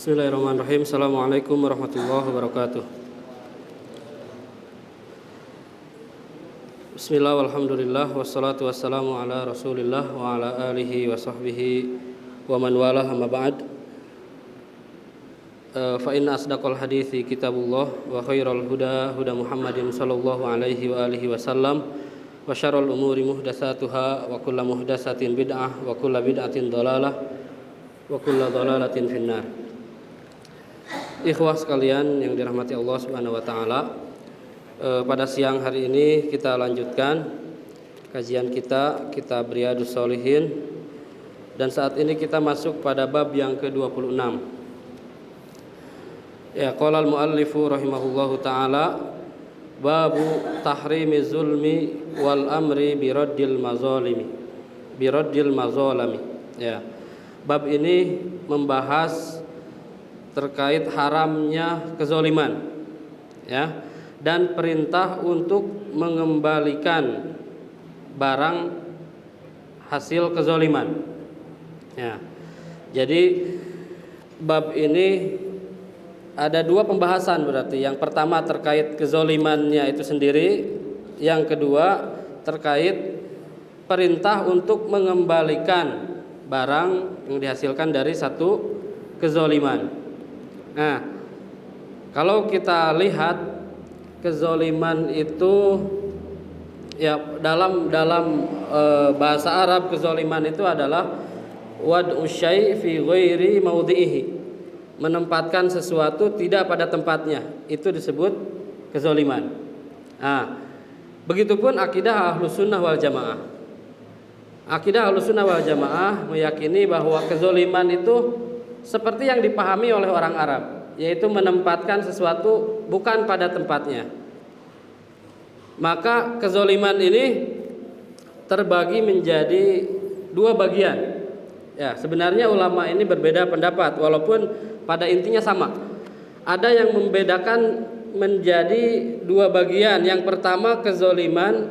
Bismillahirrahmanirrahim. Assalamualaikum warahmatullahi wabarakatuh. Bismillah walhamdulillah wassalatu wassalamu ala rasulillah wa ala alihi wa sahbihi wa man walah amma ba'd. Fa inna asdaqal hadithi kitabullah wa khairal huda huda Muhammadin sallallahu alaihi wa alihi wasallam wa syarrul umuri muhdatsatuha wa kullu muhdatsatin bid'ah wa kullu bid'atin dhalalah wa kullu dhalalatin finnar. Ikhwah sekalian yang dirahmati Allah Subhanahu wa taala, pada siang hari ini kita lanjutkan kajian kita kitab Riyadhus Shalihin, dan saat ini kita masuk pada bab yang ke-26. Ya, qala al-muallifu rahimahullahu taala, babu tahrimi zulmi wal amri biraddil mazalimi. Ya. Bab ini membahas terkait haramnya kezaliman, ya, dan perintah untuk mengembalikan barang hasil kezaliman. Ya. Jadi bab ini ada dua pembahasan berarti. Yang pertama terkait kezalimannya itu sendiri, yang kedua terkait perintah untuk mengembalikan barang yang dihasilkan dari satu kezaliman. Nah, kalau kita lihat kezaliman itu, ya, dalam bahasa Arab kezaliman itu adalah wad'u syai' fi ghairi maudhi'ihi, menempatkan sesuatu tidak pada tempatnya, itu disebut kezaliman. Nah, begitupun akidah Ahlus Sunnah wal Jamaah. Akidah Ahlus Sunnah wal Jamaah meyakini bahwa kezaliman itu seperti yang dipahami oleh orang Arab, yaitu menempatkan sesuatu bukan pada tempatnya. Maka kezaliman ini terbagi menjadi dua bagian. Ya, sebenarnya ulama ini berbeda pendapat walaupun pada intinya sama. Ada yang membedakan menjadi dua bagian. Yang pertama kezaliman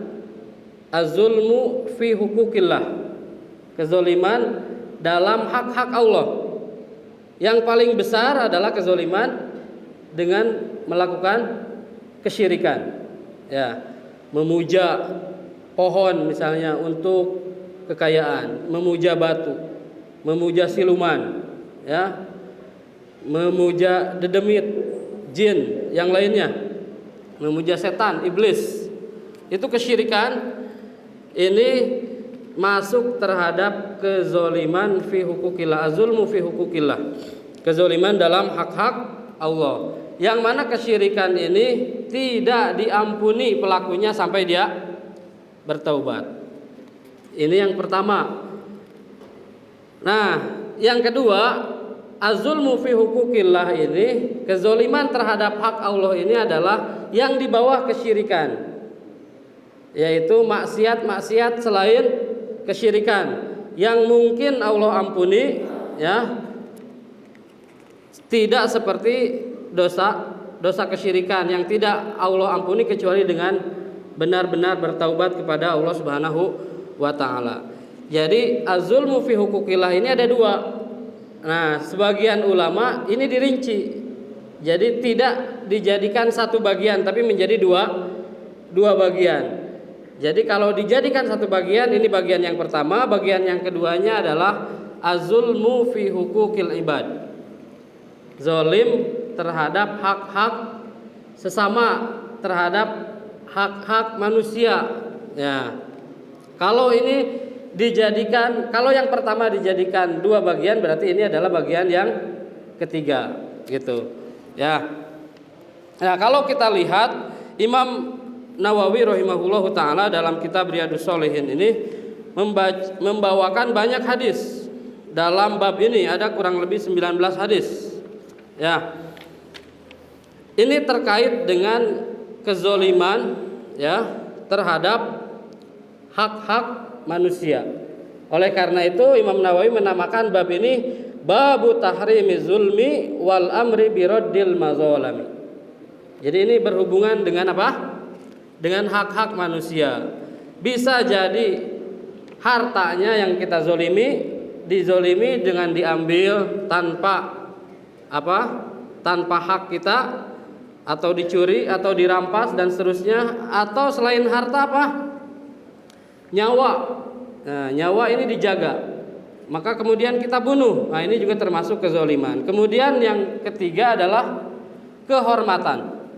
az-zulmu fi hukukillah, kezaliman dalam hak-hak Allah. Yang paling besar adalah kezaliman dengan melakukan kesyirikan, ya, memuja pohon misalnya untuk kekayaan, memuja batu, memuja siluman, ya, memuja dedemit, jin, yang lainnya, memuja setan, iblis. Itu kesyirikan. Ini masuk terhadap kezaliman fi hukukillah, azulmu fi hukukillah, kezaliman dalam hak-hak Allah, yang mana kesyirikan ini tidak diampuni pelakunya sampai dia bertaubat. Ini yang pertama. Nah, yang kedua, azulmu fi hukukillah ini, kezaliman terhadap hak Allah ini adalah yang di bawah kesyirikan, yaitu maksiat-maksiat selain kesyirikan yang mungkin Allah ampuni, ya, tidak seperti dosa kesyirikan yang tidak Allah ampuni kecuali dengan benar-benar bertaubat kepada Allah Subhanahu wa taala. Jadi az-zulmu fi hukukillah ini ada dua. Nah, sebagian ulama ini dirinci. Jadi tidak dijadikan satu bagian tapi menjadi dua bagian. Jadi kalau dijadikan satu bagian, ini bagian yang pertama, bagian yang keduanya adalah az-zulmu fi hukukil ibad, zalim terhadap hak-hak sesama, terhadap hak-hak manusia. Ya. Kalau ini dijadikan, kalau yang pertama dijadikan dua bagian, berarti ini adalah bagian yang ketiga, gitu. Ya. Nah, kalau kita lihat Imam Nawawi rahimahullahu taala dalam kitab Riyadhus Shalihin ini membawakan banyak hadis. Dalam bab ini ada kurang lebih 19 hadis. Ya. Ini terkait dengan kezaliman, ya, terhadap hak-hak manusia. Oleh karena itu Imam Nawawi menamakan bab ini babu tahrimi zulmi wal amri biraddil mazalimi. Jadi ini berhubungan dengan apa? Dengan hak-hak manusia. Bisa jadi hartanya yang kita dizolimi dengan diambil tanpa tanpa hak kita, atau dicuri atau dirampas dan seterusnya, atau selain harta nyawa. Nah, nyawa ini dijaga, maka kemudian kita bunuh. Nah, ini juga termasuk kezaliman. Kemudian yang ketiga adalah kehormatan.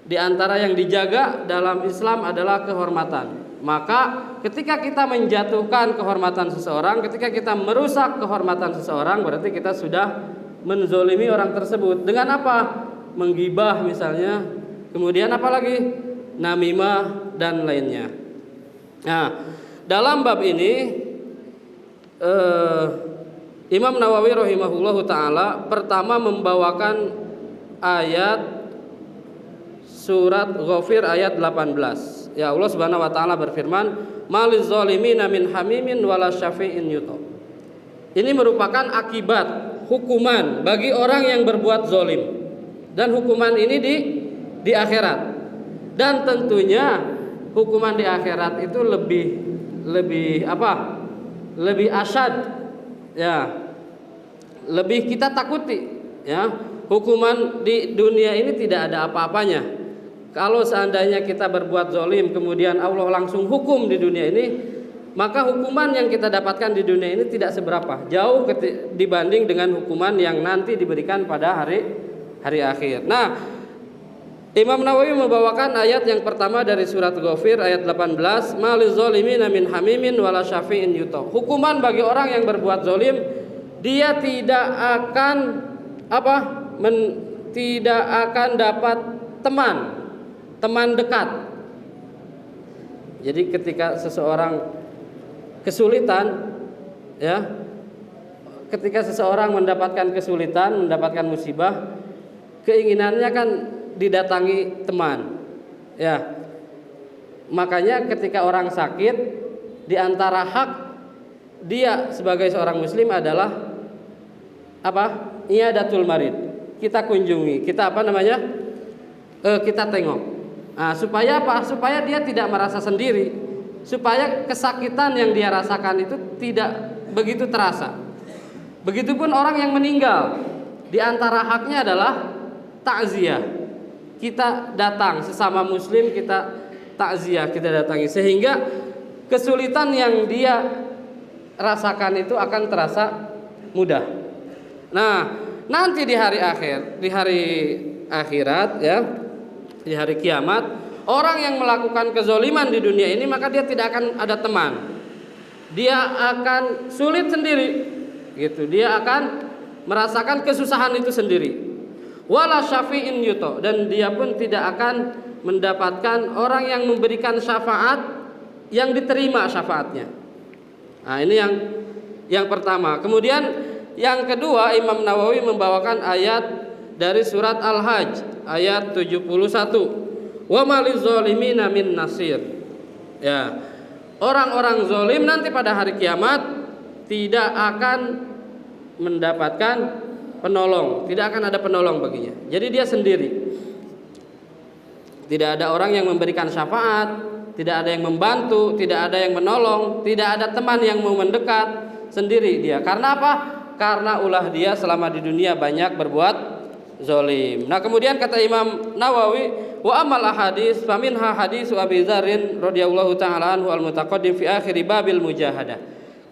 Di antara yang dijaga dalam Islam adalah kehormatan. Maka ketika kita menjatuhkan kehormatan seseorang, ketika kita merusak kehormatan seseorang, berarti kita sudah menzolimi orang tersebut. Dengan apa? Menggibah misalnya, kemudian apalagi namimah dan lainnya. Nah, dalam bab ini Imam Nawawi rahimahullahu taala pertama membawakan ayat surat Ghafir ayat 18. Ya, Allah Subhanahu wa taala berfirman, "Maliz zalimina min hamimin wala syafi'in yuta." Ini merupakan akibat hukuman bagi orang yang berbuat zalim. Dan hukuman ini di akhirat. Dan tentunya hukuman di akhirat itu lebih asyad, ya. Lebih kita takuti, ya. Hukuman di dunia ini tidak ada apa-apanya. Kalau seandainya kita berbuat zalim kemudian Allah langsung hukum di dunia ini, maka hukuman yang kita dapatkan di dunia ini tidak seberapa, jauh dibanding dengan hukuman yang nanti diberikan pada hari akhir. Nah, Imam Nawawi membawakan ayat yang pertama dari surat Ghafir ayat 18, "Maliz zalimina min hamimin wala syafi'in yuta." Hukuman bagi orang yang berbuat zalim, dia tidak akan dapat teman dekat. Jadi ketika seseorang kesulitan, ya, ketika seseorang mendapatkan kesulitan, mendapatkan musibah, keinginannya kan didatangi teman, ya. Makanya ketika orang sakit, di antara hak dia sebagai seorang muslim adalah Iyadatul marid. Kita kunjungi, kita kita tengok. Nah, supaya supaya dia tidak merasa sendiri, supaya kesakitan yang dia rasakan itu tidak begitu terasa. Begitupun orang yang meninggal, di antara haknya adalah takziah. Kita datang sesama muslim, kita takziah, kita datangi, sehingga kesulitan yang dia rasakan itu akan terasa mudah. Nah, nanti di hari akhirat, ya, di hari kiamat, orang yang melakukan kezoliman di dunia ini, maka dia tidak akan ada teman. Dia akan sulit sendiri, gitu. Dia akan merasakan kesusahan itu sendiri. Wala syafi'in yuto, dan dia pun tidak akan mendapatkan orang yang memberikan syafaat yang diterima syafaatnya. Nah, ini yang pertama. Kemudian yang kedua, Imam Nawawi membawakan ayat dari surat Al-Hajj ayat 71. Wa maliz zalimina min nasir. Ya. Orang-orang zalim nanti pada hari kiamat tidak akan mendapatkan penolong, tidak akan ada penolong baginya. Jadi dia sendiri. Tidak ada orang yang memberikan syafaat, tidak ada yang membantu, tidak ada yang menolong, tidak ada teman yang mau mendekat, sendiri dia. Karena apa? Karena ulah dia selama di dunia banyak berbuat zalim. Nah, kemudian kata Imam Nawawi, wa amal ahadits faminha hadisu Abi Dzarrin radhiyallahu taala anhu al-mutaqaddim fi akhir babil mujahadah.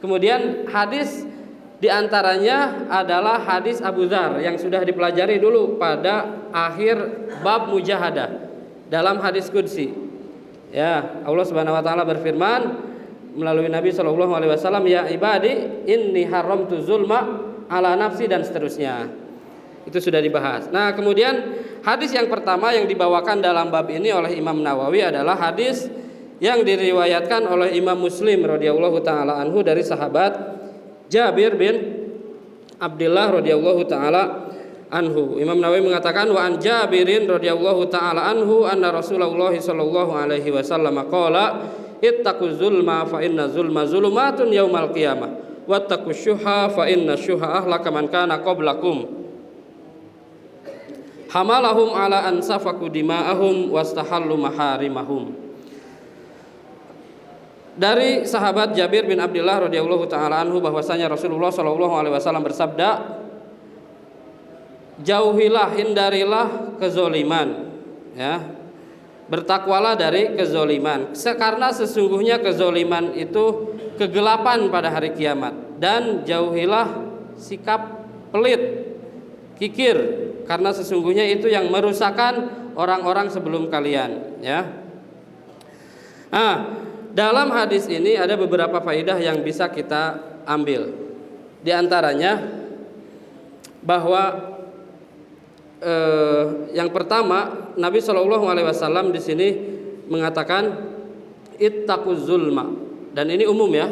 Kemudian hadis di antaranya adalah hadis Abu Dzar yang sudah dipelajari dulu pada akhir bab mujahadah dalam hadis qudsi. Ya, Allah Subhanahu wa taala berfirman melalui Nabi sallallahu alaihi wasallam, "Ya ibadi, inni haramtu zulma ala nafsi," dan seterusnya. Itu sudah dibahas. Nah, kemudian hadis yang pertama yang dibawakan dalam bab ini oleh Imam Nawawi adalah hadis yang diriwayatkan oleh Imam Muslim radhiyallahu taala anhu dari sahabat Jabir bin Abdullah radhiyallahu taala anhu. Imam Nawawi mengatakan, wa an Jabirin radhiyallahu taala anhu anna Rasulullah sallallahu alaihi wasallam qala ittaquz zulma fa inna zulma zulumatun yaumal qiyamah wattaqus syuha fa inna syuha ahlaka man kana qablakum hamalahum ala an safaku dima'ahum wastahallu maharimahum. Dari sahabat Jabir bin Abdullah radhiyallahu taala anhu bahwasanya Rasulullah sallallahu alaihi wasallam bersabda, jauhilah, hindarilah kezoliman, ya. Bertakwalah dari kezoliman, karena sesungguhnya kezoliman itu kegelapan pada hari kiamat. Dan jauhilah sikap pelit, kikir, karena sesungguhnya itu yang merusakkan orang-orang sebelum kalian, ya. Dalam hadis ini ada beberapa faedah yang bisa kita ambil. Di antaranya bahwa yang pertama, Nabi Shallallahu Alaihi Wasallam di sini mengatakan ittaquz zulma, dan ini umum ya,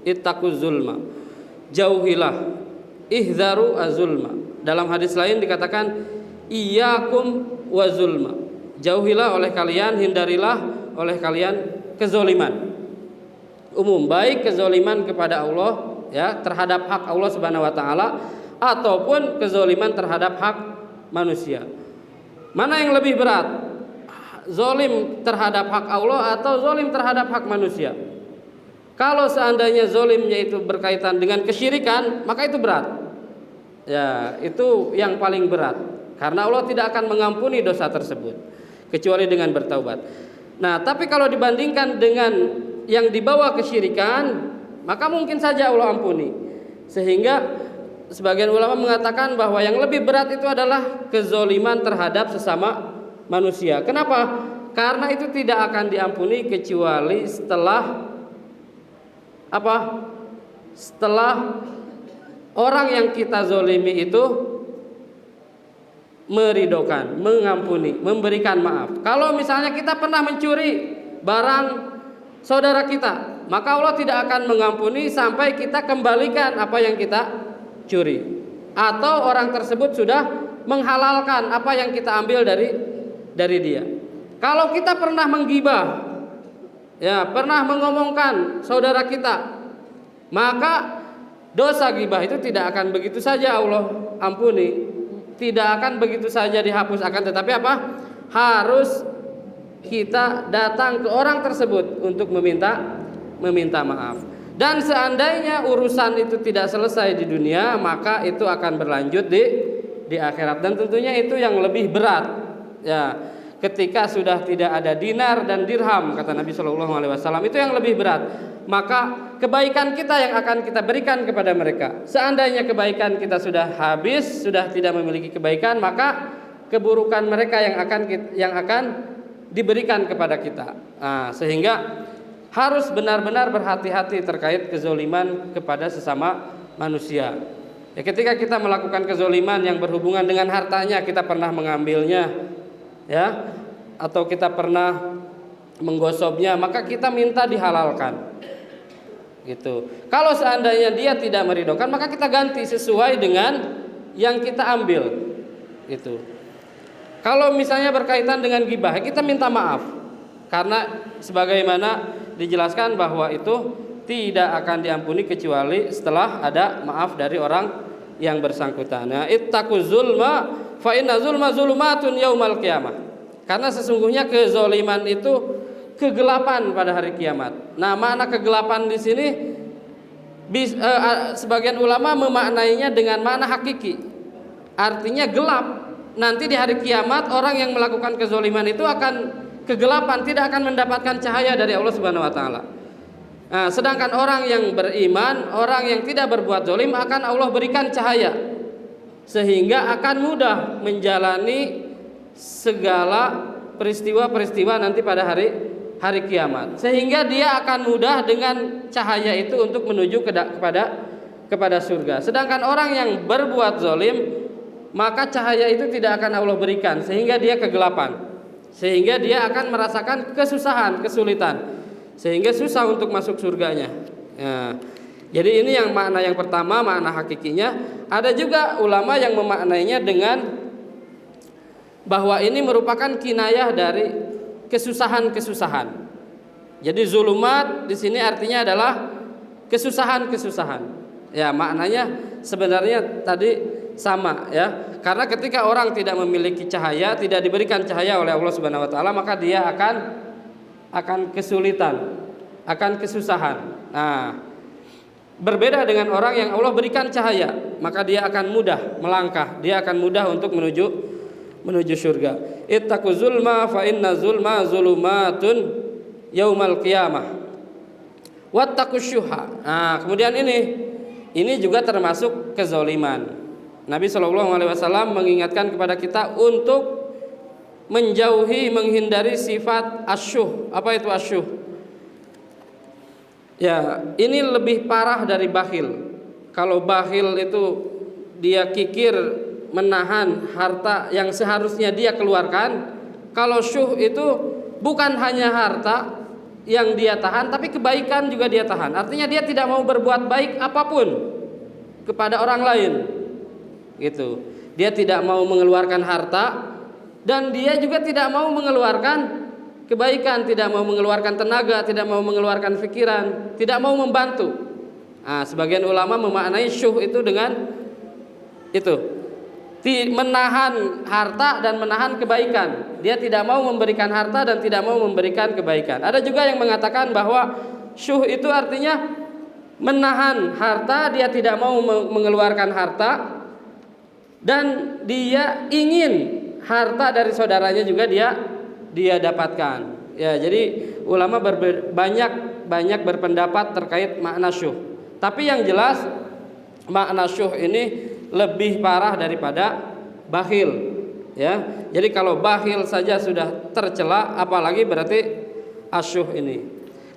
ittaquz zulma, jauhilah, ihzaru azulma. Dalam hadis lain dikatakan iyyakum wa zulma, jauhilah oleh kalian, hindarilah oleh kalian kezoliman. Umum, baik kezoliman kepada Allah, ya, terhadap hak Allah Subhanahu Wa Taala, ataupun kezoliman terhadap hak manusia. Mana yang lebih berat? Zolim terhadap hak Allah atau zolim terhadap hak manusia? Kalau seandainya zolimnya itu berkaitan dengan kesyirikan, maka itu berat. Ya, itu yang paling berat. Karena Allah tidak akan mengampuni dosa tersebut kecuali dengan bertaubat. Nah, tapi kalau dibandingkan dengan yang dibawa kesyirikan, maka mungkin saja Allah ampuni. Sehingga sebagian ulama mengatakan bahwa yang lebih berat itu adalah kezoliman terhadap sesama manusia. Kenapa? Karena itu tidak akan diampuni kecuali setelah apa? Setelah orang yang kita zolimi itu meridokan, mengampuni, memberikan maaf. Kalau misalnya kita pernah mencuri barang saudara kita, maka Allah tidak akan mengampuni sampai kita kembalikan apa yang kita curi, atau orang tersebut sudah menghalalkan apa yang kita ambil dari dia. Kalau kita pernah menggibah, ya, pernah mengomongkan saudara kita, maka dosa gibah itu tidak akan begitu saja Allah ampuni, tidak akan begitu saja dihapus, akan tetapi apa? Harus kita datang ke orang tersebut untuk meminta maaf. Dan seandainya urusan itu tidak selesai di dunia, maka itu akan berlanjut di akhirat. Dan tentunya itu yang lebih berat, ya. Ketika sudah tidak ada dinar dan dirham, kata Nabi Shallallahu Alaihi Wasallam, itu yang lebih berat. Maka kebaikan kita yang akan kita berikan kepada mereka. Seandainya kebaikan kita sudah habis, sudah tidak memiliki kebaikan, maka keburukan mereka yang akan diberikan kepada kita. Sehingga harus benar-benar berhati-hati terkait kezoliman kepada sesama manusia. Ya, ketika kita melakukan kezoliman yang berhubungan dengan hartanya, kita pernah mengambilnya, ya, atau kita pernah menggosoknya, maka kita minta dihalalkan. Gitu. Kalau seandainya dia tidak meridhokan, maka kita ganti sesuai dengan yang kita ambil. Gitu. Kalau misalnya berkaitan dengan ghibah, kita minta maaf. Karena sebagaimana dijelaskan bahwa itu tidak akan diampuni kecuali setelah ada maaf dari orang yang bersangkutan. Nah, ittaquz zulma fa inna zulma zulumatun yaumal qiyamah. Karena sesungguhnya kezoliman itu kegelapan pada hari kiamat. Nah, makna kegelapan di sini sebagian ulama memaknainya dengan makna hakiki. Artinya gelap. Nanti di hari kiamat orang yang melakukan kezoliman itu akan kegelapan, tidak akan mendapatkan cahaya dari Allah Subhanahu Wa Taala. Nah, sedangkan orang yang beriman, orang yang tidak berbuat zalim, akan Allah berikan cahaya, sehingga akan mudah menjalani segala peristiwa-peristiwa nanti pada hari kiamat. Sehingga dia akan mudah dengan cahaya itu untuk menuju kepada surga. Sedangkan orang yang berbuat zalim, maka cahaya itu tidak akan Allah berikan, sehingga dia kegelapan. Sehingga dia akan merasakan kesusahan, kesulitan, sehingga susah untuk masuk surganya. Ya. Jadi ini yang makna yang pertama, makna hakikinya. Ada juga ulama yang memaknainya dengan bahwa ini merupakan kinayah dari kesusahan-kesusahan. Jadi zulumat di sini artinya adalah kesusahan-kesusahan. Ya, maknanya sebenarnya tadi sama, ya. Karena ketika orang tidak memiliki cahaya, tidak diberikan cahaya oleh Allah Subhanahu Wa Taala, maka dia akan kesulitan, akan kesusahan. Nah, berbeda dengan orang yang Allah berikan cahaya. maka dia akan mudah melangkah, dia akan mudah untuk menuju surga. Ittaqu zulma fa inna zulma zulumatun yaumal qiyamah. Wattaqu syuha. Nah, kemudian ini juga termasuk kezaliman. Nabi SAW mengingatkan kepada kita untuk menjauhi, menghindari sifat asyuh. Apa itu asyuh? Ya, ini lebih parah dari bakhil. Kalau bakhil itu dia kikir menahan harta yang seharusnya dia keluarkan. Kalau syuh itu bukan hanya harta yang dia tahan, tapi kebaikan juga dia tahan. Artinya dia tidak mau berbuat baik apapun kepada orang lain. Gitu. Dia tidak mau mengeluarkan harta dan dia juga tidak mau mengeluarkan kebaikan, tidak mau mengeluarkan tenaga, tidak mau mengeluarkan pikiran, tidak mau membantu. Nah, sebagian ulama memaknai syuh itu dengan itu, menahan harta dan menahan kebaikan. Dia tidak mau memberikan harta dan tidak mau memberikan kebaikan. Ada juga yang mengatakan bahwa syuh itu artinya menahan harta, dia tidak mau mengeluarkan harta dan dia ingin harta dari saudaranya juga dia dapatkan. Ya, jadi ulama banyak berpendapat terkait makna syuh. Tapi yang jelas makna syuh ini lebih parah daripada bakhil. Ya, jadi kalau bakhil saja sudah tercela, apalagi berarti asyuh ini.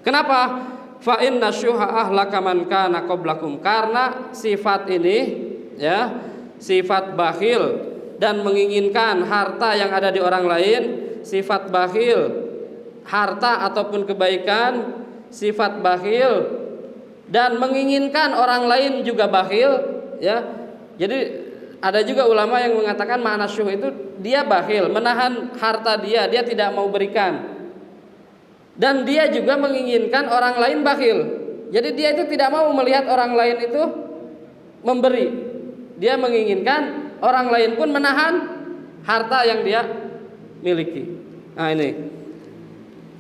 Kenapa? Fa inna syuha ahlaka man kana qablakum. Karena sifat ini, ya, sifat bakhil dan menginginkan harta yang ada di orang lain, sifat bakhil, harta ataupun kebaikan, sifat bakhil dan menginginkan orang lain juga bakhil, ya. Jadi ada juga ulama yang mengatakan makna syuh itu dia bakhil, menahan harta dia tidak mau berikan. Dan dia juga menginginkan orang lain bakhil. Jadi dia itu tidak mau melihat orang lain itu memberi. Dia menginginkan orang lain pun menahan harta yang dia miliki. Nah, ini.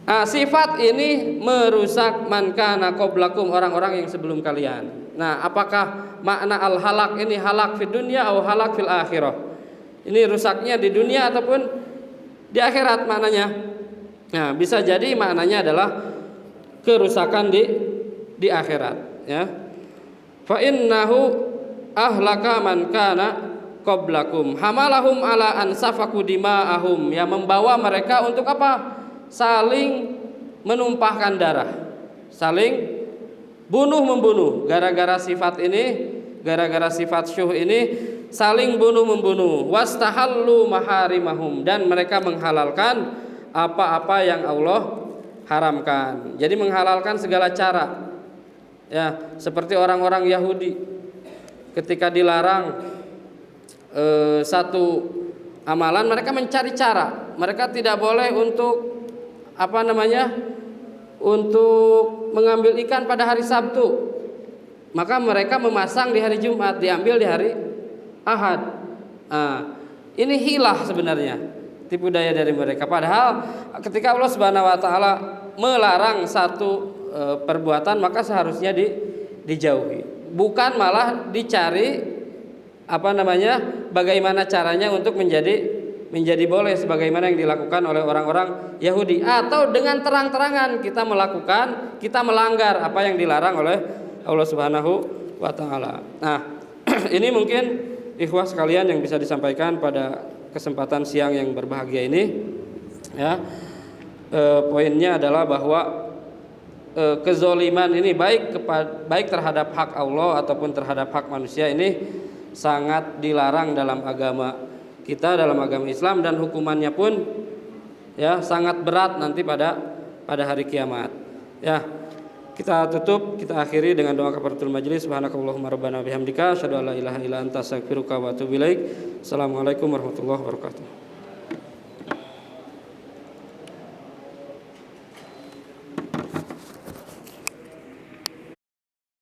Nah, sifat ini merusak man kana qablakum, orang-orang yang sebelum kalian. Nah, apakah makna al-halak ini halak fid dunya atau halak fil akhirah? Ini rusaknya di dunia ataupun di akhirat maknanya. Nah, bisa jadi maknanya adalah kerusakan di akhirat, ya. Fa innahu ahlaka man kana qablakum hamalahum ala an safaku dima'ahum, ya, membawa mereka untuk apa? Saling menumpahkan darah, saling bunuh membunuh. Gara-gara sifat ini, gara-gara sifat syuh ini, saling bunuh membunuh. Wastahallu maharimahum, dan mereka menghalalkan apa-apa yang Allah haramkan. Jadi menghalalkan segala cara, ya, seperti orang-orang Yahudi ketika dilarang satu amalan, mereka mencari cara. Mereka tidak boleh untuk untuk mengambil ikan pada hari Sabtu, maka mereka memasang di hari Jumat, diambil di hari Ahad. Nah, ini hilah sebenarnya, tipu daya dari mereka. Padahal ketika Allah Subhanahu wa taala melarang satu perbuatan, maka seharusnya dijauhi, bukan malah dicari bagaimana caranya untuk menjadi boleh, sebagaimana yang dilakukan oleh orang-orang Yahudi. Atau dengan terang-terangan kita melanggar apa yang dilarang oleh Allah Subhanahu wa taala. Nah, ini mungkin ikhwah sekalian yang bisa disampaikan pada kesempatan siang yang berbahagia ini, ya. Poinnya adalah bahwa kezoliman ini baik terhadap hak Allah ataupun terhadap hak manusia ini sangat dilarang dalam agama kita, dalam agama Islam, dan hukumannya pun, ya, sangat berat nanti pada hari kiamat. Ya, kita akhiri dengan doa kafaratul majelis. Subhanakallahumma rabbana bihamdika asyhadu an la ilaha illa anta astaghfiruka wa atubu ilaik. Assalamualaikum warahmatullahi wabarakatuh.